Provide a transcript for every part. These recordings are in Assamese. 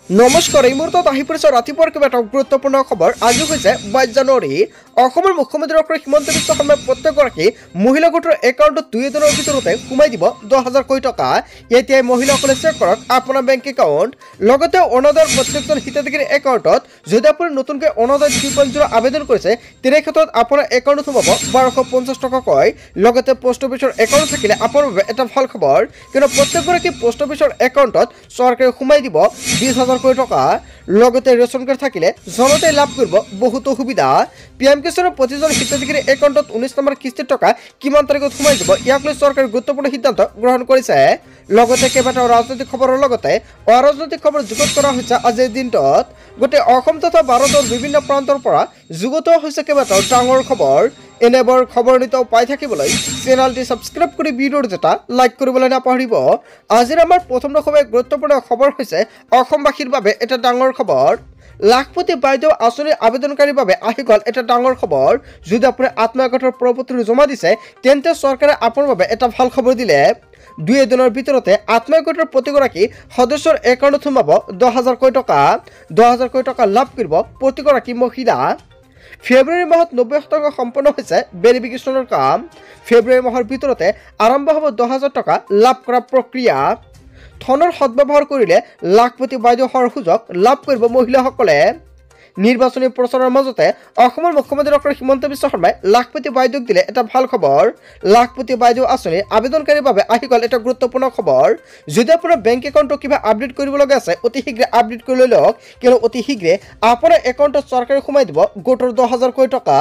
নমস্কাৰ এই মুহূৰ্তত আহি পৰিছে ৰাতিপুৱাৰ কিবা এটা গুৰুত্বপূৰ্ণ খবৰ। আজি হৈছে 22 জানুৱাৰী। অসমৰ মুখ্যমন্ত্ৰী ডক্টৰ হিমন্ত বিশ্ব শৰ্মাই প্ৰত্যেকগৰাকী মহিলা গোটৰ একাউণ্টত 2 দিনৰ ভিতৰতে সোমাই দিব 10,000 কোটি টকা। এতিয়াই মহিলাসকলে চেক কৰক আপোনাৰ বেংক একাউণ্ট। লগতে অৰুণোদয়ৰ প্ৰত্যেকজন হিতাধিকাৰীৰ একাউণ্টত যদি আপুনি নতুনকৈ অৰুণোদয় 2.0 আবেদন কৰিছে তেনে ক্ষেত্ৰত আপোনাৰ একাউণ্টত সোমাব 1250 টকাকৈ। লগতে পোষ্ট অফিচৰ একাউণ্ট থাকিলে আপোনাৰ বাবে এটা ভাল খবৰ, কিন্তু প্ৰত্যেকগৰাকী পোষ্ট অফিচৰ একাউণ্টত চৰকাৰে সোমাই দিব 20,000 কোটি টকা। লগতে ৰেচন কাৰ্ড থাকিলে জনতাই লাভ কৰিব বহুতো সুবিধা। পিএম কিষাণৰ প্ৰতিজন হিতাধিকাৰীৰ একাউণ্টত 19 নম্বৰ কিস্তিৰ টকা কিমান তাৰিখত সোমাই যাব ইয়াক লৈ চৰকাৰে গুৰুত্বপূৰ্ণ সিদ্ধান্ত গ্ৰহণ কৰিছে। লগতে কেইবাটাও ৰাজনৈতিক খবৰৰ লগতে অৰাজনৈতিক খবৰ যুগুত কৰা হৈছে আজিৰ দিনটোত। গোটেই অসম তথা ভাৰতৰ বিভিন্ন প্ৰান্তৰ পৰা যুগুত হৈছে কেইবাটাও ডাঙৰ খবৰ। এনেবোৰ খবৰ নিতৌ পাই থাকিবলৈ চেনেলটি সাবস্ক্ৰাইব কৰি ভিডিঅ'ৰ এটা লাইক কৰিবলৈ নাপাহৰিব। আজিৰ আমাৰ প্ৰথম গুৰুত্বপূৰ্ণ খবৰ হৈছে অসমবাসীৰ বাবে এটা ডাঙৰ খবৰ। লাখপতি বাইদেউ আঁচনিৰ আবেদনকাৰীৰ বাবে আহি গ'ল এটা ডাঙৰ খবৰ। যদি আপুনি আত্মসহায়ক প্ৰপত্ৰ জমা দিছে তেন্তে চৰকাৰে আপোনাৰ বাবে এটা ভাল খবৰ দিলে। 2 দিনৰ ভিতৰতে আত্মসহায়ক প্ৰতিগৰাকী সদস্যৰ একাউণ্টত সোমাব 10,000 কোটি টকা। 10,000 কোটি টকা লাভ কৰিব প্ৰতিগৰাকী মহিলা। ফেব্ৰুৱাৰী মাহত 90% সম্পন্ন হৈছে ভেৰিফিকেশ্যনৰ কাম। ফেব্ৰুৱাৰী মাহৰ ভিতৰতে আৰম্ভ হ'ব 10,000 টকা লাভ কৰা প্ৰক্ৰিয়া। ধনৰ সদ্ব্যৱহাৰ কৰিলে লাখপতি বাইদেউ হোৱাৰ সুযোগ লাভ কৰিব মহিলাসকলে। নিৰ্বাচনী প্ৰচাৰৰ মাজতে অসমৰ মুখ্যমন্ত্ৰী ডক্টৰ হিমন্ত বিশ্ব শৰ্মাই লাখপতি বাইদেউক দিলে এটা ভাল খবৰ। লাখপতি বাইদেউ আঁচনিৰ আবেদনকাৰীৰ বাবে আহি গ'ল এটা গুৰুত্বপূৰ্ণ খবৰ। যদি আপোনাৰ বেংক একাউণ্টটো কিবা আপডেট কৰিব লগা আছে অতি শীঘ্ৰে আপডেট কৰি লৈ লওক, কিয়নো অতি শীঘ্ৰে আপোনাৰ একাউণ্টত চৰকাৰে সোমাই দিব গোটৰ 10,000 কোটি টকা।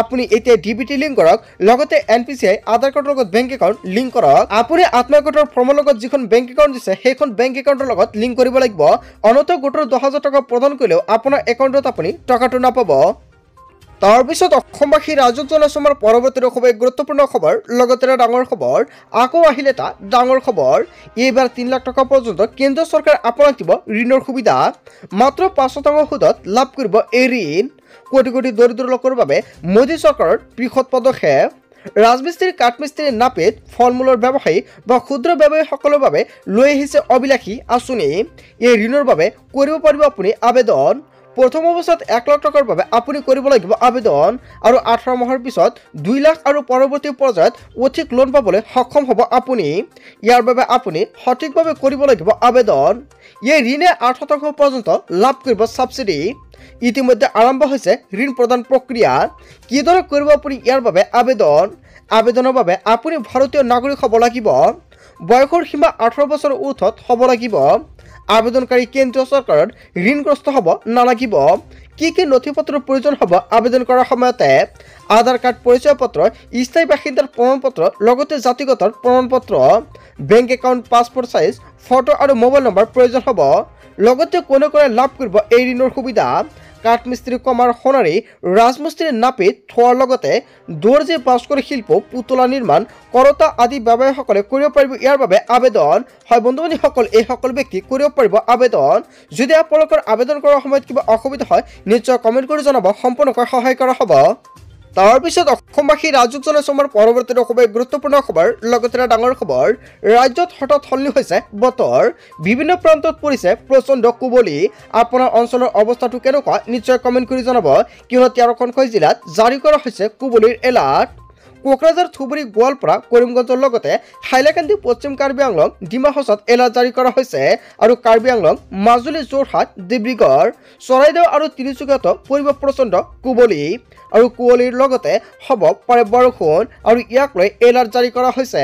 আপুনি এতিয়া ডিবিটি লিংক কৰক, লগতে NPCI আধাৰ কাৰ্ডৰ লগত বেংক একাউণ্ট লিংক কৰক। আপুনি আত্মসহায়ক ফৰ্মৰ লগত যিখন বেংক একাউণ্ট দিছে সেইখন বেংক একাউণ্টৰ লগত লিংক কৰিব লাগিব। অন্যথা গোটৰ 10,000 টকা প্ৰদান কৰিলেও আপোনাৰ একাউণ্টত আপুনি টকাটো নাপাব। তাৰপিছত অসমবাসী ৰাজক জনাইছো আমাৰ পৰৱৰ্তী খুবেই গুৰুত্বপূৰ্ণ খবৰ, লগতে ডাঙৰ খবৰ। আকৌ আহিলে এটা ডাঙৰ খবৰ। এইবাৰ 3 লাখ টকা পৰ্যন্ত কেন্দ্ৰীয় চৰকাৰে আপোনাক দিব ঋণৰ সুবিধা। মাত্ৰ 5% সুদত লাভ কৰিব এই ঋণ। কোটি কোটি দৰিদ্ৰ লোকৰ বাবে মোদী চৰকাৰৰ বৃহৎ পদক্ষেপ। ৰাজমিস্ত্ৰী, কাঠমিস্ত্ৰী, নাপিত, ফল মূলৰ ব্যৱসায়ী বা ক্ষুদ্ৰ ব্যৱসায়ীসকলৰ বাবে লৈ আহিছে অবিলাসী আঁচনি। এই ঋণৰ বাবে কৰিব পাৰিব আপুনি আবেদন। প্ৰথম অৱস্থাত 1 লাখ টকাৰ বাবে আপুনি কৰিব লাগিব আবেদন, আৰু 18 মাহৰ পিছত 2 লাখ আৰু পৰৱৰ্তী পৰ্যায়ত অধিক লোন পাবলৈ সক্ষম হ'ব আপুনি। ইয়াৰ বাবে আপুনি সঠিকভাৱে কৰিব লাগিব আবেদন। এই ঋণে 8% পৰ্যন্ত লাভ কৰিব ছাবচিডি। ইতিমধ্যে আৰম্ভ হৈছে ঋণ প্ৰদান প্ৰক্ৰিয়া। কিদৰে কৰিব আপুনি ইয়াৰ বাবে আবেদন? আবেদনৰ বাবে আপুনি ভাৰতীয় নাগৰিক হ'ব লাগিব। বয়সৰ সীমা 18 বছৰৰ ঊৰ্ধ্বত হ'ব লাগিব। আবেদনকাৰী কেন্দ্ৰীয় চৰকাৰৰ ঋণগ্ৰস্ত হ'ব নালাগিব। কি কি নথিপত্ৰৰ প্ৰয়োজন হ'ব আবেদন কৰাৰ সময়তে? আধাৰ কাৰ্ড, পৰিচয় পত্ৰ, স্থায়ী বাসিন্দাৰ প্ৰমাণপত্ৰ, লগতে জাতিগতৰ প্ৰমাণপত্ৰ, bank account, passport size photo আৰু মোবাইল নম্বৰ প্ৰয়োজন হ'ব। লগতে কোনে কোনে লাভ কৰিব এই ঋণৰ সুবিধা? কাঠমিস্ত্ৰী, কমাৰ, সোণাৰী, ৰাজমিস্ত্ৰী, নাপিত, থোৱাৰ লগতে দৰ্জী, ভাস্কৰ শিল্প, পুতলা নিৰ্মাণ, কৰতা আদি ব্যৱসায়ীসকলে কৰিব পাৰিব ইয়াৰ বাবে আবেদন। হয় বন্ধু বান্ধৱীসকল, এই সকলো ব্যক্তি কৰিব পাৰিব আবেদন। যদি আপোনালোকৰ আবেদন কৰাৰ সময়ত কিবা অসুবিধা হয় নিশ্চয় কমেণ্ট কৰি জনাব, সম্পূৰ্ণকৈ সহায় কৰা হ'ব। তাৰপিছত অসমবাসী ৰাজক জনাইছো আমাৰ পৰৱৰ্তী খুবেই গুৰুত্বপূৰ্ণ খবৰ, লগতে ডাঙৰ খবৰ। ৰাজ্যত হঠাৎ সলনি হৈছে বতৰ। বিভিন্ন প্ৰান্তত পৰিছে প্ৰচণ্ড কুঁৱলী। আপোনাৰ অঞ্চলৰ অৱস্থাটো কেনেকুৱা নিশ্চয় কমেণ্ট কৰি জনাব, কিয়নো 13খনকৈ জিলাত জাৰি কৰা হৈছে কুঁৱলীৰ এলাৰ্ট। কোকৰাঝাৰ, ধুবুৰী, গোৱালপাৰা, কৰিমগঞ্জৰ লগতে হাইলাকান্দি, পশ্চিম কাৰ্বি আংলং, ডিমা হাছাওত এলাৰ্ট জাৰি কৰা হৈছে। আৰু কাৰ্বি আংলং, মাজুলী, যোৰহাট, ডিব্ৰুগড়, চৰাইদেউ আৰু তিনিচুকীয়াতো পৰিব প্ৰচণ্ড কুঁৱলী। আৰু কুঁৱলীৰ লগতে হ'ব পাৰে বৰষুণ, আৰু ইয়াক লৈ এলাৰ্ট জাৰি কৰা হৈছে।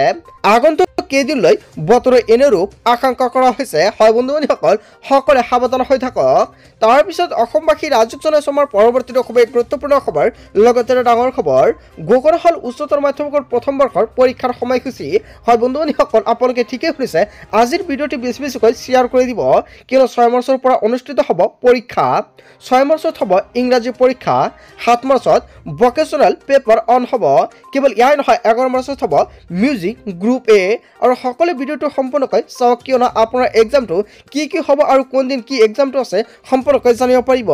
আগন্তুক কেইদিনলৈ বতৰৰ এনে ৰূপ আশংকা কৰা হৈছে। হয় বন্ধু বান্ধৱীসকল, সকলোৱে সাৱধান হৈ থাকক। তাৰপিছত অসমবাসী ৰাজক জনাইছো আমাৰ পৰৱৰ্তী খুবেই গুৰুত্বপূৰ্ণ খবৰ, লগতে ডাঙৰ খবৰ। ঘোষণা হ'ল উচ্চতৰ মাধ্যমিকৰ প্ৰথম বৰ্ষৰ পৰীক্ষাৰ সময়সূচী। হয় বন্ধু বান্ধৱীসকল, আপোনালোকে ঠিকেই শুনিছে। আজিৰ ভিডিঅ'টি বেছিকৈ শ্বেয়াৰ কৰি দিব, কিয়নো 6 মাৰ্চৰ পৰা অনুষ্ঠিত হ'ব পৰীক্ষা। 6 মাৰ্চত হ'ব ইংৰাজী পৰীক্ষা, 7 মাৰ্চত ভকেশ্যনেল পেপাৰ অন হ'ব। কেৱল ইয়াই নহয়, 11 মাৰ্চত হ'ব মিউজিক গ্ৰুপ এ। আৰু সকলো ভিডিঅ'টো সম্পূৰ্ণকৈ চাওক, কিয়নো আপোনাৰ এক্সামটো কি হ'ব আৰু কোন দিন কি এক্সামটো আছে সম্পূৰ্ণকৈ জানিব পাৰিব।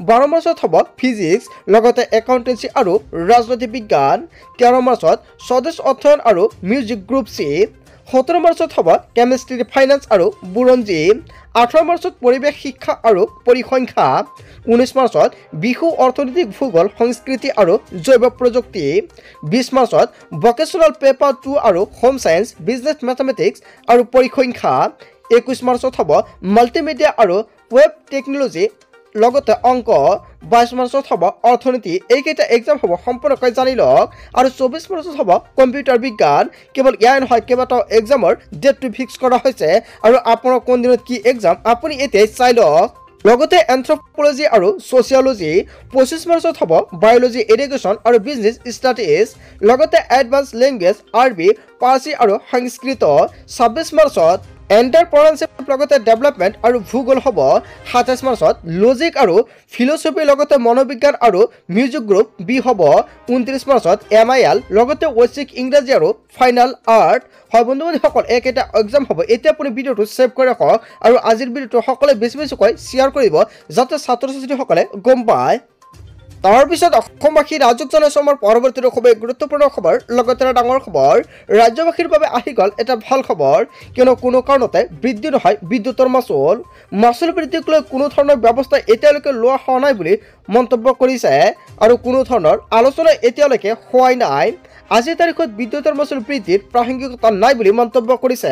12 মাৰ্চত হ'ব ফিজিক্স, লগতে একাউণ্টেঞ্চি আৰু ৰাজনৈতিক বিজ্ঞান। 13 মাৰ্চত স্বদেশ অধ্যয়ন আৰু মিউজিক গ্ৰুপ চি। 17 মাৰ্চত হ'ব কেমিষ্ট্ৰি ফাইনেন্স আৰু বুৰঞ্জী 18 মাৰ্চত পৰিৱেশ শিক্ষা আৰু পৰিসংখ্যা 19 মাৰ্চত বিহু অৰ্থনৈতিক ভূগোল সংস্কৃতি আৰু জৈৱ প্ৰযুক্তি 20 মাৰ্চত ভকেশ্যনেল পেপাৰ 2 আৰু হোম সায়েন্স বিজনেছ মেথমেটিক্স আৰু পৰিসংখ্যা 21 মাৰ্চত হ'ব মাল্টিমিডিয়া আৰু ৱেব টেকনলজি লগতে অংক 22 মাৰ্চত হ'ব অৰ্থনীতি এইকেইটা এক্সাম হ'ব সম্পূৰ্ণকৈ জানি লওক আৰু 24 মাৰ্চত হ'ব কম্পিউটাৰ বিজ্ঞান কেৱল ইয়াই নহয় কেইবাটাও এক্সামৰ ডেটটো ফিক্স কৰা হৈছে আৰু আপোনাৰ কোন দিনত কি এক্সাম আপুনি এতিয়াই চাই লওক লগতে এন্থ্ৰপলজি আৰু সোচিয়োলজি 25 মাৰ্চত হ'ব বায়োলজি এডুকেশ্যন আৰু বিজনেছ ষ্টাডিজ লগতে এডভান্স লেংগুৱেজ আৰবি পাৰ্চী আৰু সংস্কৃত 26 মাৰ্চত এণ্টাৰপ্ৰেনাৰশ্বিপ লগতে ডেভেলপমেণ্ট আৰু ভূগোল হ'ব 27 মাৰ্চত লজিক আৰু ফিলচফি লগতে মনোবিজ্ঞান আৰু মিউজিক গ্ৰুপ বি হ'ব 29 মাৰ্চত MIL লগতে ঐচ্ছিক ইংৰাজী আৰু ফাইনেল আৰ্ট হয় বন্ধুসকল এইকেইটা এক্সাম হ'ব এতিয়া আপুনি ভিডিঅ'টো ছেভ কৰি ৰাখক আৰু আজিৰ ভিডিঅ'টো সকলোৱে বেছি বেছিকৈ শ্বেয়াৰ কৰিব যাতে ছাত্ৰ ছাত্ৰীসকলে গম পায় তাৰপিছত অসমবাসী ৰাজ্যক জনাইছোঁ আমাৰ পৰৱৰ্তী খুবেই গুৰুত্বপূৰ্ণ খবৰ লগতে এটা ডাঙৰ খবৰ ৰাজ্যবাসীৰ বাবে আহি গ'ল এটা ভাল খবৰ কিয়নো কোনো কাৰণতে বৃদ্ধি নহয় বিদ্যুতৰ মাচুল বৃদ্ধিক লৈ কোনো ধৰণৰ ব্যৱস্থা এতিয়ালৈকে লোৱা হোৱা নাই বুলি মন্তব্য কৰিছে আৰু কোনো ধৰণৰ আলোচনা এতিয়ালৈকে হোৱাই নাই আজিৰ তাৰিখত বিদ্যুতৰ মাচুল বৃদ্ধিৰ প্ৰাসংগিকতা নাই বুলি মন্তব্য কৰিছে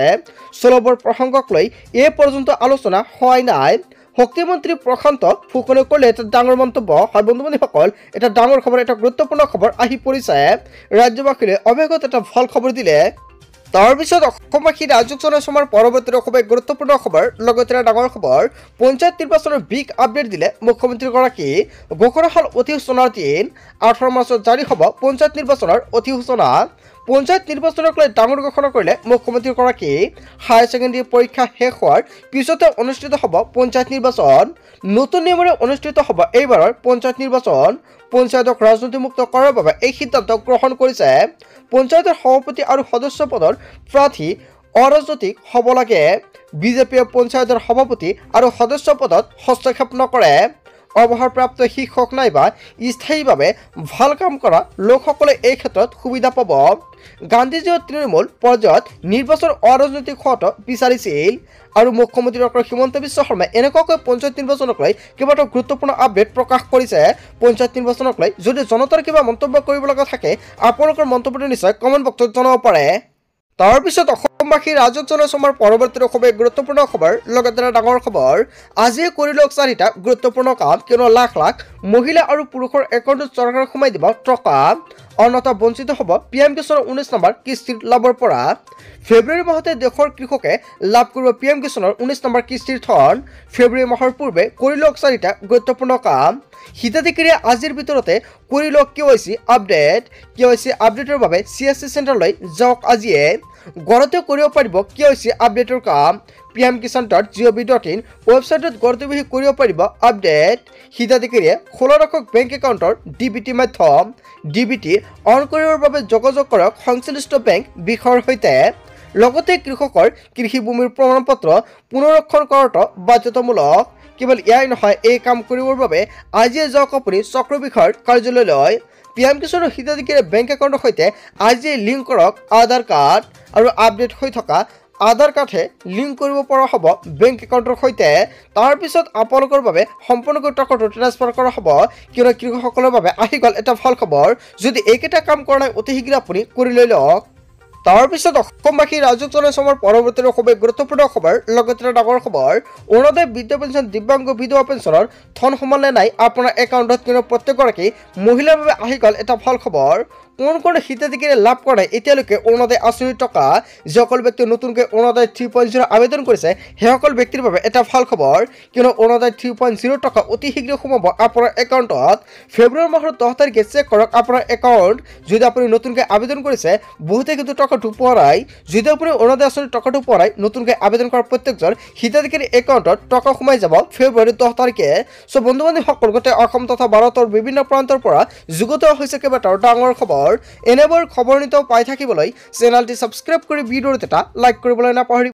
চলবৰ প্ৰসংগক লৈ এই পৰ্যন্ত আলোচনা হোৱাই নাই শক্তিমন্ত্ৰী প্ৰশান্ত ফুকনে কৰিলে এটা ডাঙৰ মন্তব্য হয় বন্ধুসকল এটা ডাঙৰ খবৰ এটা গুৰুত্বপূৰ্ণ খবৰ আহি পৰিছে ৰাজ্যবাসীলৈ অৱশেষত এটা ভাল খবৰ দিলে তাৰপিছত অসমবাসী ৰাজ্যক জনাইছোঁ আমাৰ পৰৱৰ্তী খুবেই গুৰুত্বপূৰ্ণ খবৰ লগতে এটা ডাঙৰ খবৰ পঞ্চায়ত নিৰ্বাচনৰ বিগ আপডেট দিলে মুখ্যমন্ত্ৰীগৰাকী ঘোষণা হ'ল অধিসূচনাৰ দিন 18 মাৰ্চত জাৰি হ'ব পঞ্চায়ত নিৰ্বাচনৰ অধিসূচনা পঞ্চায়ত নিৰ্বাচনক লৈ ডাঙৰ ঘোষণা কৰিলে মুখ্যমন্ত্ৰীগৰাকী হায়াৰ ছেকেণ্ডেৰী পৰীক্ষা শেষ হোৱাৰ পিছতে অনুষ্ঠিত হ'ব পঞ্চায়ত নিৰ্বাচন নতুন নিয়মেৰে অনুষ্ঠিত হ'ব এইবাৰৰ পঞ্চায়ত নিৰ্বাচন পঞ্চায়তক ৰাজনীতিমুক্ত কৰাৰ বাবে এই সিদ্ধান্ত গ্ৰহণ কৰিছে পঞ্চায়তৰ সভাপতি আৰু সদস্য পদৰ প্ৰাৰ্থী অৰাজনৈতিক হ'ব লাগে বিজেপিয়ে পঞ্চায়তৰ সভাপতি আৰু সদস্য পদত হস্তক্ষেপ নকৰে অৱসৰপ্ৰাপ্ত শিক্ষক নাইবা স্থায়ীভাৱে ভাল কাম কৰা লোকসকলে এই ক্ষেত্ৰত সুবিধা পাব গান্ধীজীয়ে তৃণমূল পৰ্যায়ত নিৰ্বাচন অৰাজনৈতিক হোৱাটো বিচাৰিছিল আৰু মুখ্যমন্ত্ৰী ডক্টৰ হিমন্ত বিশ্ব শৰ্মাই এনেকুৱাকৈ পঞ্চায়ত নিৰ্বাচনক লৈ কেইবাটাও গুৰুত্বপূৰ্ণ আপডেট প্ৰকাশ কৰিছে পঞ্চায়ত নিৰ্বাচনক লৈ যদি জনতাৰ কিবা মন্তব্য কৰিব লগা থাকে আপোনালোকৰ মন্তব্যটো নিশ্চয় কমেণ্ট বক্সত জনাব পাৰে তাৰপিছত অসমবাসী ৰাজ্যক জনাইছোঁ আমাৰ পৰৱৰ্তী খুবেই গুৰুত্বপূৰ্ণ খবৰ লগতে এটা ডাঙৰ খবৰ আজি কৰি লওক 4টা গুৰুত্বপূৰ্ণ কাম কিয়নো লাখ লাখ মহিলা আৰু পুৰুষৰ একাউণ্টত চৰকাৰে সোমাই দিব টকা অন্যথা বঞ্চিত হ'ব PM কিষাণৰ 19 নম্বৰ কিস্তিৰ লাভৰ পৰা ফেব্ৰুৱাৰী মাহতে দেশৰ কৃষকে লাভ কৰিব PM কিষাণৰ 19 নম্বৰ কিস্তিৰ ধন ফেব্ৰুৱাৰী মাহৰ পূৰ্বে কৰি লওক 4টা গুৰুত্বপূৰ্ণ কাম হিতাধিকাৰীয়ে আজিৰ ভিতৰতে কৰি লওক KYC আপডেটৰ বাবে CSC চেণ্টাৰলৈ যাওক আজিয়ে ঘৰতে কৰিব পাৰিব KYC আপডেটৰ কাম pmkisan.gov.in ৱেবছাইটত ঘৰতে বহি কৰিব পাৰিব আপডেট হিতাধিকাৰীয়ে খোলা ৰাখক বেংক একাউণ্টৰ DBT মাধ্যম DBT অন কৰিবৰ বাবে যোগাযোগ কৰক সংশ্লিষ্ট বেংক বিষয়ৰ সৈতে লগতে কৃষকৰ কৃষি ভূমিৰ প্ৰমাণপত্ৰ পুনৰীক্ষণ কৰাটো বাধ্যতামূলক কেৱল ইয়াই নহয় এই কাম কৰিবৰ বাবে আজিয়ে যাওক আপুনি চক্ৰ বিষয়ৰ কাৰ্যালয়লৈ PM কিষাণৰ হিতাধিকাৰীয়ে বেংক একাউণ্টৰ সৈতে আজিয়ে লিংক কৰক আধাৰ কাৰ্ড আৰু আপডেট হৈ থকা আধাৰ কাৰ্ডহে লিংক কৰিব পৰা হ'ব বেংক একাউণ্টৰ সৈতে তাৰপিছত আপোনালোকৰ বাবে সম্পূৰ্ণকৈ টকাটো ট্ৰান্সফাৰ কৰা হ'ব কিয়নো কৃষকসকলৰ বাবে আহি গ'ল এটা ভাল খবৰ যদি এইকেইটা কাম কৰা নাই অতি শীঘ্ৰে আপুনি কৰি লৈ লওক তাৰপিছত অসমবাসী ৰাজ্যক জনাইছোঁ আমাৰ পৰৱৰ্তী খুবেই গুৰুত্বপূৰ্ণ খবৰ লগতে এটা ডাঙৰ খবৰ অৰুণোদয় বৃদ্ধ পেঞ্চন দিব্যাংগ বিধৱা পেঞ্চনৰ ধন সোমালে নাই আপোনাৰ একাউণ্টত কিয়নো প্ৰত্যেকগৰাকী মহিলাৰ বাবে আহি গ'ল এটা ভাল খবৰ কোন হিতাধিকাৰীয়ে লাভ কৰে এতিয়ালৈকে অৰুণোদয় আঁচনিৰ টকা যিসকল ব্যক্তিয়ে নতুনকৈ অৰুণোদয় 3.0 আবেদন কৰিছে সেইসকল ব্যক্তিৰ বাবে এটা ভাল খবৰ কিয়নো অৰুণোদয় 3.0 টকা অতি শীঘ্ৰে সোমাব আপোনাৰ একাউণ্টত ফেব্ৰুৱাৰী মাহৰ 10 তাৰিখে চেক কৰক আপোনাৰ একাউণ্ট যদি আপুনি নতুনকৈ আবেদন কৰিছে বহুতে কিন্তু টকাটো পোৱা নাই যদি আপুনি অৰুণোদয় আঁচনিৰ টকাটো পোৱা নাই নতুনকৈ আবেদন কৰা প্ৰত্যেকজন হিতাধিকাৰী একাউণ্টত টকা সোমাই যাব ফেব্ৰুৱাৰী 10 তাৰিখে চ' বন্ধু বান্ধৱীসকল গোটেই অসম তথা ভাৰতৰ বিভিন্ন প্ৰান্তৰ পৰা যুগুত হৈছে কেইবাটাও ডাঙৰ খবৰ এনেবোৰ খবৰ নিতৌ পাই থাকিবলৈ চেনেলটি সাবস্ক্ৰাইব কৰি ভিডিঅ'ত এটা লাইক কৰিবলৈ নাপাহৰিব